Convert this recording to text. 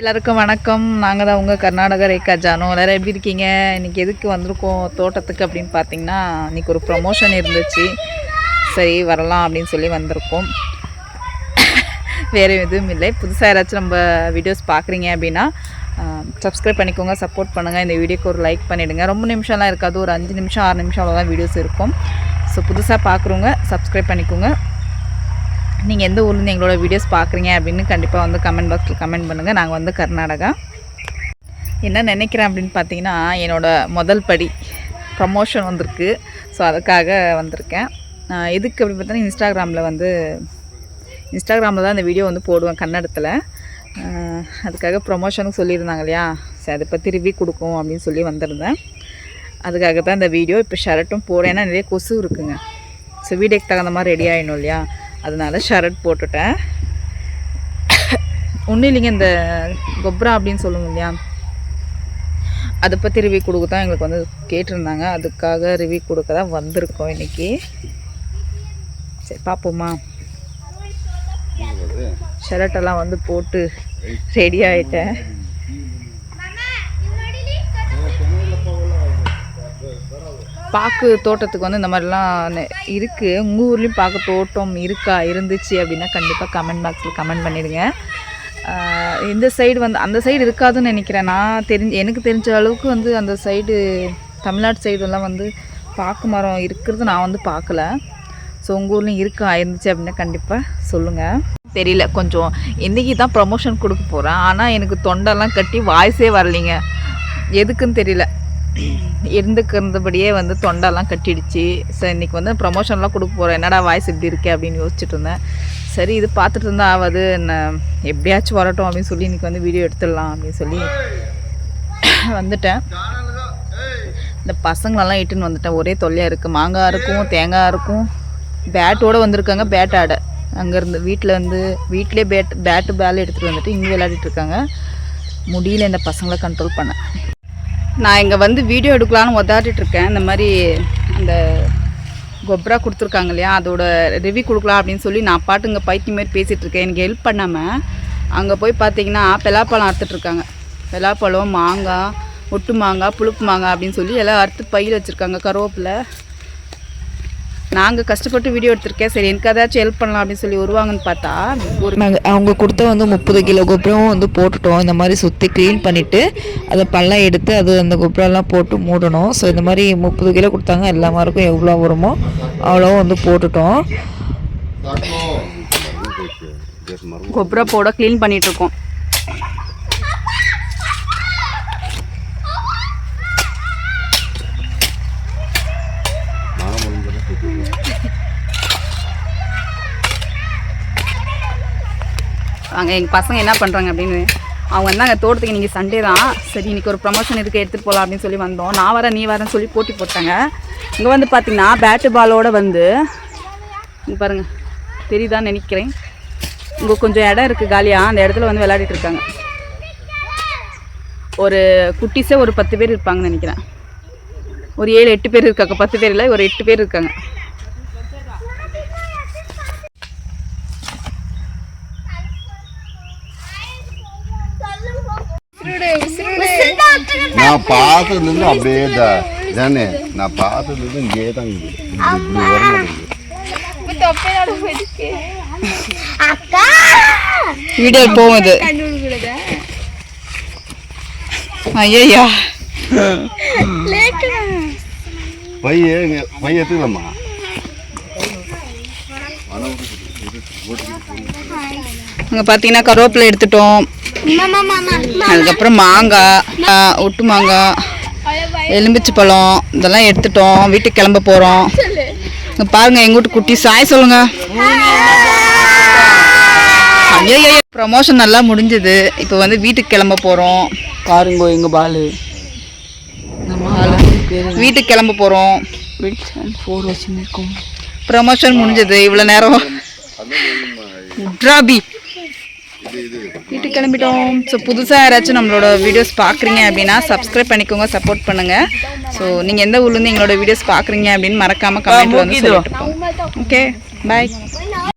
எல்லாருக்கும் வணக்கம். நாங்கள் தான் உங்கள் கர்நாடகா ரேகா ஜானு. எல்லோரும் எப்படி இருக்கீங்க? இன்றைக்கி எதுக்கு வந்திருக்கோம் தோட்டத்துக்கு அப்படின்னு பார்த்தீங்கன்னா, இன்றைக்கி ஒரு ப்ரமோஷன் இருந்துச்சு. சரி வரலாம் அப்படின்னு சொல்லி வந்திருக்கோம். வேறு எதுவும் இல்லை. புதுசாக யாராச்சும் நம்ம வீடியோஸ் பார்க்குறீங்க அப்படின்னா சப்ஸ்கிரைப் பண்ணிக்கோங்க, சப்போர்ட் பண்ணுங்கள். இந்த வீடியோக்கு ஒரு லைக் பண்ணிவிடுங்க. ரொம்ப நிமிஷம்லாம் இருக்காது, ஒரு 5 நிமிஷம் 6 நிமிஷம் அவ்வளோதான் வீடியோஸ் இருக்கும். ஸோ புதுசாக பார்க்குறவங்க சப்ஸ்கிரைப் பண்ணிக்கோங்க. நீங்கள் எந்த ஊர்லேருந்து எங்களோட வீடியோஸ் பார்க்குறீங்க அப்படின்னு கண்டிப்பாக வந்து கமெண்ட் பாக்ஸில் கமெண்ட் பண்ணுங்கள். நாங்கள் வந்து கர்நாடகா. என்ன நினைக்கிறேன் அப்படின்னு பார்த்தீங்கன்னா, என்னோடய முதல் படி ப்ரமோஷன் வந்திருக்கு. ஸோ அதுக்காக வந்திருக்கேன். எதுக்கு அப்படி பார்த்தீங்கன்னா, இன்ஸ்டாகிராமில் தான் இந்த வீடியோ வந்து போடுவேன் கன்னடத்தில். அதுக்காக ப்ரமோஷனுக்கு சொல்லியிருந்தாங்க இல்லையா, சரி அதை பற்றி ரிவ்யூ கொடுக்கும் அப்படின்னு சொல்லி வந்திருந்தேன். அதுக்காக தான் இந்த வீடியோ. இப்போ ஷர்ட்டும் போடுறேன், ஏன்னா நிறைய கொசு இருக்குங்க. ஸோ வீடியோக்கு தகுந்த மாதிரி ரெடி ஆகிடணும் இல்லையா, அதனால ஷர்ட் போட்டுட்டேன். ஒன்றும் இல்லைங்க, இந்த கொப்ரா அப்படின்னு சொல்லுவோம் இல்லையா, அதை பற்றி ரிவ்யூ கொடுக்க தான் எங்களுக்கு வந்து கேட்டிருந்தாங்க. அதுக்காக ரிவ்யூ கொடுக்க தான் வந்திருக்கோம் இன்றைக்கி. சரி பார்ப்போமா. ஷர்ட்டெல்லாம் வந்து போட்டு ரெடி ஆகிட்டேன். பாக்கு தோட்டத்துக்கு வந்து இந்த மாதிரிலாம் இருக்குது. உங்கள் ஊர்லேயும் பாக்கு தோட்டம் இருந்துச்சு அப்படின்னா கண்டிப்பாக கமெண்ட் பாக்ஸில் கமெண்ட் பண்ணிடுங்க. இந்த சைடு வந்து அந்த சைடு இருக்காதுன்னு நினைக்கிறேன். எனக்கு தெரிஞ்ச அளவுக்கு வந்து அந்த சைடு தமிழ்நாட்டு சைடெல்லாம் வந்து பாக்கு மரம் இருக்கிறது நான் வந்து பார்க்கல. ஸோ உங்கள் ஊர்லேயும் இருந்துச்சு அப்படின்னா கண்டிப்பாக சொல்லுங்கள். தெரியல, கொஞ்சம் இன்றைக்கி தான் ப்ரமோஷன் கொடுக்க போகிறேன். ஆனால் எனக்கு தொண்டெல்லாம் கட்டி வாய்ஸே வரலைங்க, எதுக்குன்னு தெரியல. இருந்தபடியே வந்து தொண்டெல்லாம் கட்டிடுச்சு. சரி இன்றைக்கி வந்து ப்ரமோஷன்லாம் கொடுக்க போகிறேன், என்னடா வாய்ஸ் இப்படி இருக்கே அப்படின்னு யோசிச்சுட்டு இருந்தேன். சரி இது பார்த்துட்டு இருந்தால் ஆகாது, என்ன எப்படியாச்சும் வரட்டும் அப்படின்னு சொல்லி இன்றைக்கி வந்து வீடியோ எடுத்துடலாம் அப்படின்னு சொல்லி வந்துட்டேன். இந்த பசங்களெல்லாம் இட்டுன்னு வந்துட்டேன். ஒரே தொல்லையாக இருக்குது. மாங்காய் இருக்கும், தேங்காய் இருக்கும். பேட்டோடு வந்திருக்காங்க, பேட் ஆட. அங்கேருந்து வீட்டிலே பேட்டு பேல் எடுத்துகிட்டு வந்துட்டு இங்கே விளையாடிட்டு இருக்காங்க. முடியல இந்த பசங்களை கண்ட்ரோல் பண்ண. நான் இங்கே வந்து வீடியோ எடுக்கலான்னு உதாட்டிகிட்ருக்கேன். இந்த மாதிரி அந்த கொப்ரா கொடுத்துருக்காங்க இல்லையா, அதோட ரிவ்யூ கொடுக்கலாம் அப்படின்னு சொல்லி நான் பாட்டு இங்கே பைத்தியம் மாதிரி பேசிகிட்ருக்கேன். எனக்கு ஹெல்ப் பண்ணாமல் அங்கே போய் பார்த்தீங்கன்னா பலாப்பழம் அறுத்துட்ருக்காங்க. பலாப்பழம், மாங்காய், ஒட்டு மாங்காய், புளிப்பு மாங்காய் அப்படின்னு சொல்லி எல்லாம் அறுத்து பையில் வச்சுருக்காங்க. கருவேப்பிலை. நாங்கள் கஷ்டப்பட்டு வீடியோ எடுத்திருக்கேன். சரி எனக்கு ஏதாச்சும் ஹெல்ப் பண்ணலாம் அப்படின்னு சொல்லி வருவாங்கன்னு பார்த்தா அவங்க கொடுத்த வந்து 30 கிலோ கொப்ராவும் வந்து போட்டுட்டோம். இந்த மாதிரி சுற்றி க்ளீன் பண்ணிவிட்டு அதை பள்ளம் எடுத்து அது அந்த கொப்ராலாம் போட்டு மூடணும். ஸோ இந்த மாதிரி 30 கிலோ கொடுத்தாங்க. எல்லா மாருக்கும் எவ்வளோ வருமோ அவ்வளோ வந்து போட்டுட்டோம். கொப்ரா போட க்ளீன் பண்ணிகிட்ருக்கோம். அங்கே எங்கள் பசங்க என்ன பண்ணுறாங்க அப்படின்னு, அவங்க வந்தாங்க தோட்டத்துக்கு. இன்றைக்கி சண்டே தான். சரி இன்றைக்கி ஒரு ப்ரமோஷன் இருக்குது, எடுத்துகிட்டு போகலாம் அப்படின்னு சொல்லி வந்தோம். நான் வரேன் நீ வரேன்னு சொல்லி போட்டி போட்டாங்க. இங்கே வந்து பார்த்திங்கன்னா பேட்டு பாலோடு வந்து இங்கே பாருங்கள், தெரியுதான்னு நினைக்கிறேன். இங்கே கொஞ்சம் இடம் இருக்குது காலியாக, அந்த இடத்துல வந்து விளையாடிட்டு இருக்காங்க. ஒரு குட்டிஸே ஒரு 10 பேர் இருப்பாங்கன்னு நினைக்கிறேன். ஒரு 7-8 பேர் இருக்காங்க. 10 பேர் இல்லை, ஒரு 8 பேர் இருக்காங்க. நான் பார்த்ததுலேருந்து அப்படியே தானே, நான் பார்த்ததுலேருந்து இங்கே தான் வீடியோ போகுது. ஐயா பைய எடுத்துக்கலாமா? அங்கே பார்த்தீங்கன்னா கருவேப்பிலை எடுத்துட்டோம். அதுக்கப்புறம் மாங்காய், ஒட்டு மாங்காய், எலும்பிச்சை பழம் இதெல்லாம் எடுத்துட்டோம். வீட்டுக்கு கிளம்ப போகிறோம். இங்கே பாருங்கள் எங்கள் வீட்டு குட்டி சாய் சொல்லுங்க. ஐயோ ப்ரமோஷன் நல்லா முடிஞ்சது. இப்போ வந்து வீட்டுக்கு கிளம்ப போகிறோம். பாருங்க எங்கள் பாலு வீட்டுக்கு கிளம்ப போகிறோம். ப்ரமோஷன் முடிஞ்சது. இவ்வளோ நேரம் ட்ராபி வீட்டுக்கு கிளம்பிட்டோம். ஸோ புதுசாக யாராச்சும் நம்மளோட வீடியோஸ் பார்க்குறீங்க அப்படின்னா சப்ஸ்கிரைப் பண்ணிக்கோங்க, சப்போர்ட் பண்ணுங்கள். ஸோ நீங்கள் எந்த ஊர்லேருந்து எங்களோட வீடியோஸ் பார்க்குறீங்க அப்படின்னு மறக்காமல் கமெண்ட்டில் வந்து சொல்லிட்டு. Okay bye.